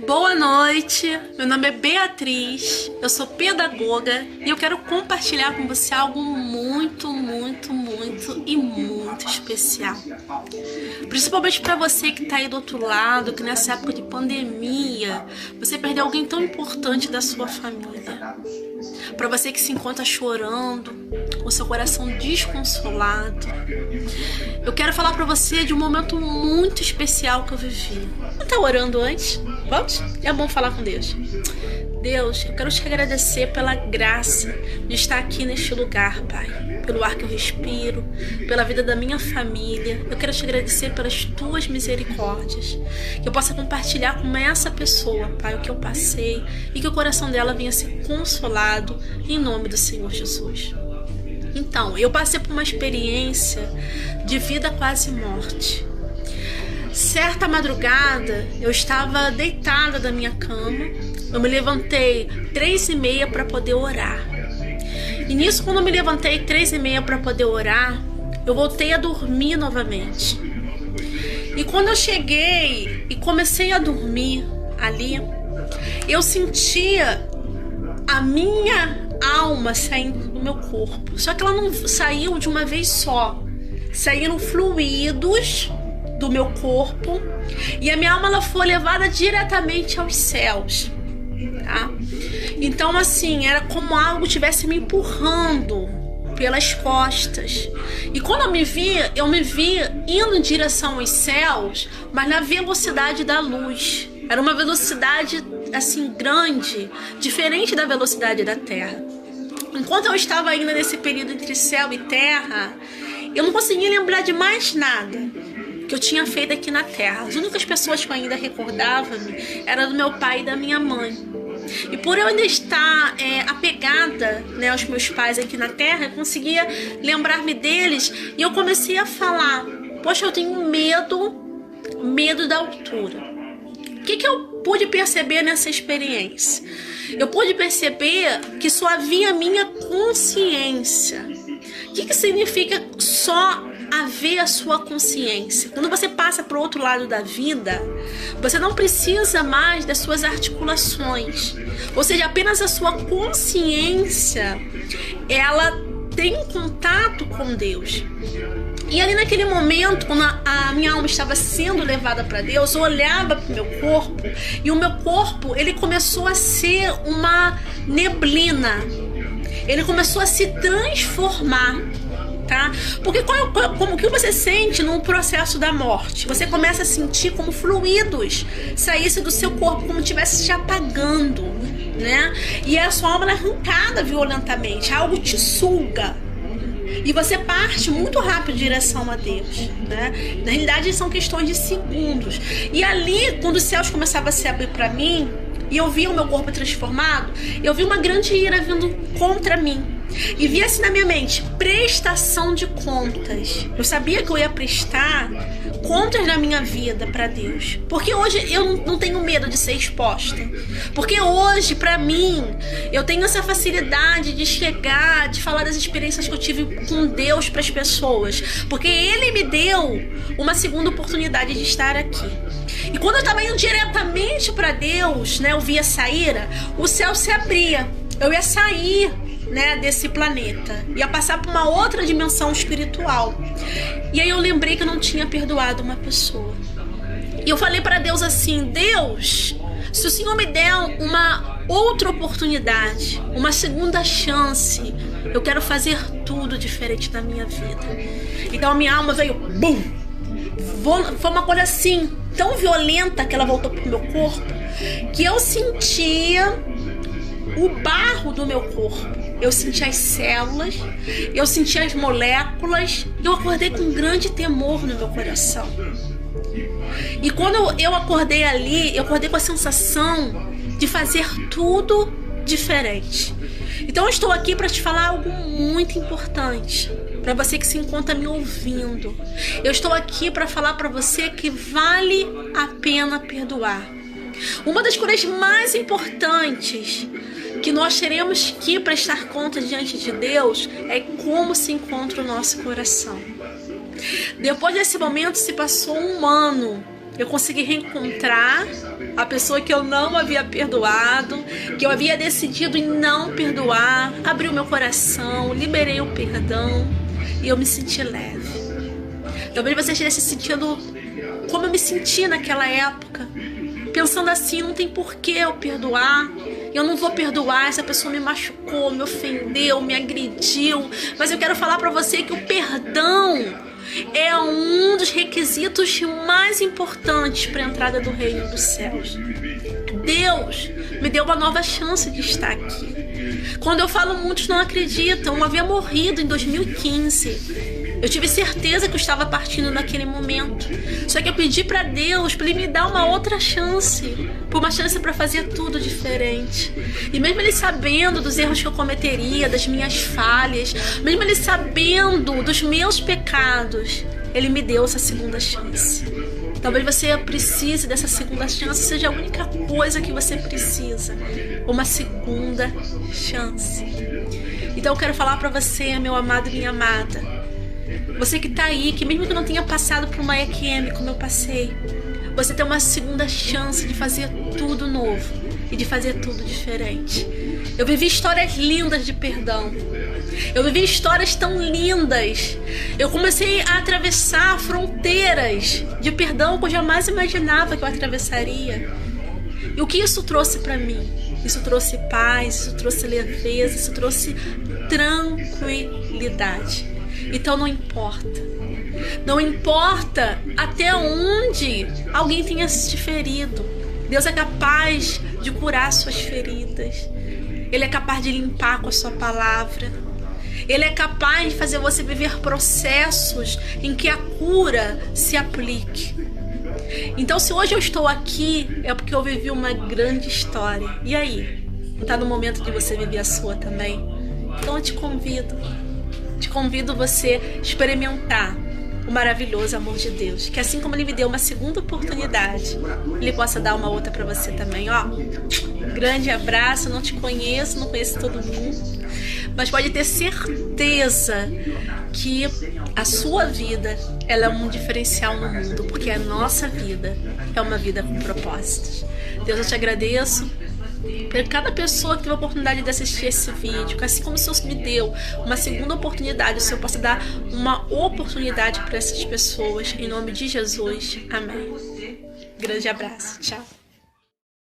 Boa noite, meu nome é Beatriz, eu sou pedagoga e eu quero compartilhar com você algo muito especial. Principalmente para você que está aí do outro lado, que nessa época de pandemia, você perdeu alguém tão importante da sua família. Para você que se encontra chorando, com seu coração desconsolado, eu quero falar para você de um momento muito especial que eu vivi. Você tá orando antes? Vamos? É bom falar com Deus. Deus, eu quero te agradecer pela graça de estar aqui neste lugar, Pai. Pelo ar que eu respiro, pela vida da minha família. Eu quero te agradecer pelas tuas misericórdias. Que eu possa compartilhar com essa pessoa, Pai, o que eu passei e que o coração dela venha ser consolado em nome do Senhor Jesus. Então, eu passei por uma experiência de vida quase morte. Certa madrugada, eu estava deitada da minha cama. Eu me levantei 3h30 para poder orar. E nisso, quando eu me levantei 3h30 para poder orar, eu voltei a dormir novamente. E quando eu cheguei e comecei a dormir ali, eu sentia a minha alma saindo do meu corpo. Só que ela não saiu de uma vez só. Saíram fluidos do meu corpo e a minha alma ela foi levada diretamente aos céus, tá? Então assim, era como algo tivesse me empurrando pelas costas. E quando eu me vi indo em direção aos céus, mas na velocidade da luz. Era uma velocidade assim grande, diferente da velocidade da Terra. Enquanto eu estava ainda nesse período entre céu e terra, eu não conseguia lembrar de mais nada que eu tinha feito aqui na Terra. As únicas pessoas que eu ainda recordava-me era do meu pai e da minha mãe. E por eu ainda estar apegada, né, aos meus pais aqui na Terra, eu conseguia lembrar-me deles e eu comecei a falar: poxa, eu tenho medo da altura. O que eu pude perceber nessa experiência? Eu pude perceber que só havia minha consciência. O que significa só haver a sua consciência? Quando você passa para o outro lado da vida, você não precisa mais das suas articulações. Ou seja, apenas a sua consciência, ela tem contato com Deus. E ali naquele momento, quando a minha alma estava sendo levada para Deus, eu olhava para o meu corpo e o meu corpo ele começou a ser uma neblina. Ele começou a se transformar, tá? Porque como que você sente no processo da morte? Você começa a sentir como fluidos saíssem do seu corpo, como estivesse se apagando, né? E a sua alma é arrancada violentamente, algo te suga. E você parte muito rápido em direção a Deus, né? Na realidade são questões de segundos. E ali, quando os céus começavam a se abrir para mim e eu via o meu corpo transformado, eu vi uma grande ira vindo contra mim. E via assim na minha mente: prestação de contas. Eu sabia que eu ia prestar contas na minha vida para Deus. Porque hoje eu não tenho medo de ser exposta. Porque hoje, para mim, eu tenho essa facilidade de chegar, de falar das experiências que eu tive com Deus para as pessoas. Porque Ele me deu uma segunda oportunidade de estar aqui. E quando eu estava indo diretamente para Deus, né, eu via sair, o céu se abria. Eu ia sair, né, desse planeta, ia passar por uma outra dimensão espiritual. E aí eu lembrei que eu não tinha perdoado uma pessoa. E eu falei para Deus assim: Deus, se o Senhor me der uma outra oportunidade, uma segunda chance, eu quero fazer tudo diferente na minha vida. Então a minha alma veio, bum! Foi uma coisa assim, tão violenta que ela voltou pro meu corpo, que eu sentia o barro do meu corpo. Eu senti as células, eu senti as moléculas, e eu acordei com um grande temor no meu coração. E quando eu acordei ali, eu acordei com a sensação de fazer tudo diferente. Então eu estou aqui para te falar algo muito importante, para você que se encontra me ouvindo. Eu estou aqui para falar para você que vale a pena perdoar. Uma das coisas mais importantes que nós teremos que prestar conta diante de Deus é como se encontra o nosso coração. Depois desse momento se passou um ano. Eu consegui reencontrar a pessoa que eu não havia perdoado, que eu havia decidido em não perdoar, abri o meu coração, liberei o perdão e eu me senti leve. Talvez você esteja se sentindo como eu me senti naquela época, pensando assim, não tem porquê eu perdoar, eu não vou perdoar, essa pessoa me machucou, me ofendeu, me agrediu. Mas eu quero falar para você que o perdão é um dos requisitos mais importantes para a entrada do reino dos céus. Deus me deu uma nova chance de estar aqui. Quando eu falo, muitos não acreditam. Eu havia morrido em 2015. Eu tive certeza que eu estava partindo naquele momento. Só que eu pedi para Deus, para Ele me dar uma outra chance. Por uma chance para fazer tudo diferente. E mesmo Ele sabendo dos erros que eu cometeria, das minhas falhas, mesmo Ele sabendo dos meus pecados, Ele me deu essa segunda chance. Talvez você precise dessa segunda chance, seja a única coisa que você precisa. Uma segunda chance. Então eu quero falar para você, meu amado e minha amada. Você que tá aí, que mesmo que não tenha passado por uma EQM como eu passei, você tem uma segunda chance de fazer tudo novo e de fazer tudo diferente. Eu vivi histórias lindas de perdão. Eu vivi histórias tão lindas. Eu comecei a atravessar fronteiras de perdão que eu jamais imaginava que eu atravessaria. E o que isso trouxe para mim? Isso trouxe paz, isso trouxe leveza, isso trouxe tranquilidade. Então não importa. Não importa até onde alguém tenha te ferido. Deus é capaz de curar suas feridas. Ele é capaz de limpar com a sua palavra. Ele é capaz de fazer você viver processos em que a cura se aplique. Então, se hoje eu estou aqui, é porque eu vivi uma grande história. E aí? Não está no momento de você viver a sua também? Então eu te convido você a experimentar o maravilhoso amor de Deus. Que assim como Ele me deu uma segunda oportunidade, Ele possa dar uma outra para você também, ó. Grande abraço, não te conheço, não conheço todo mundo, mas pode ter certeza que a sua vida, ela é um diferencial no mundo, porque a nossa vida é uma vida com propósitos. Deus, eu te agradeço por cada pessoa que teve a oportunidade de assistir esse vídeo, que assim como o Senhor me deu uma segunda oportunidade, o Senhor possa dar uma oportunidade para essas pessoas, em nome de Jesus, amém. Grande abraço, tchau.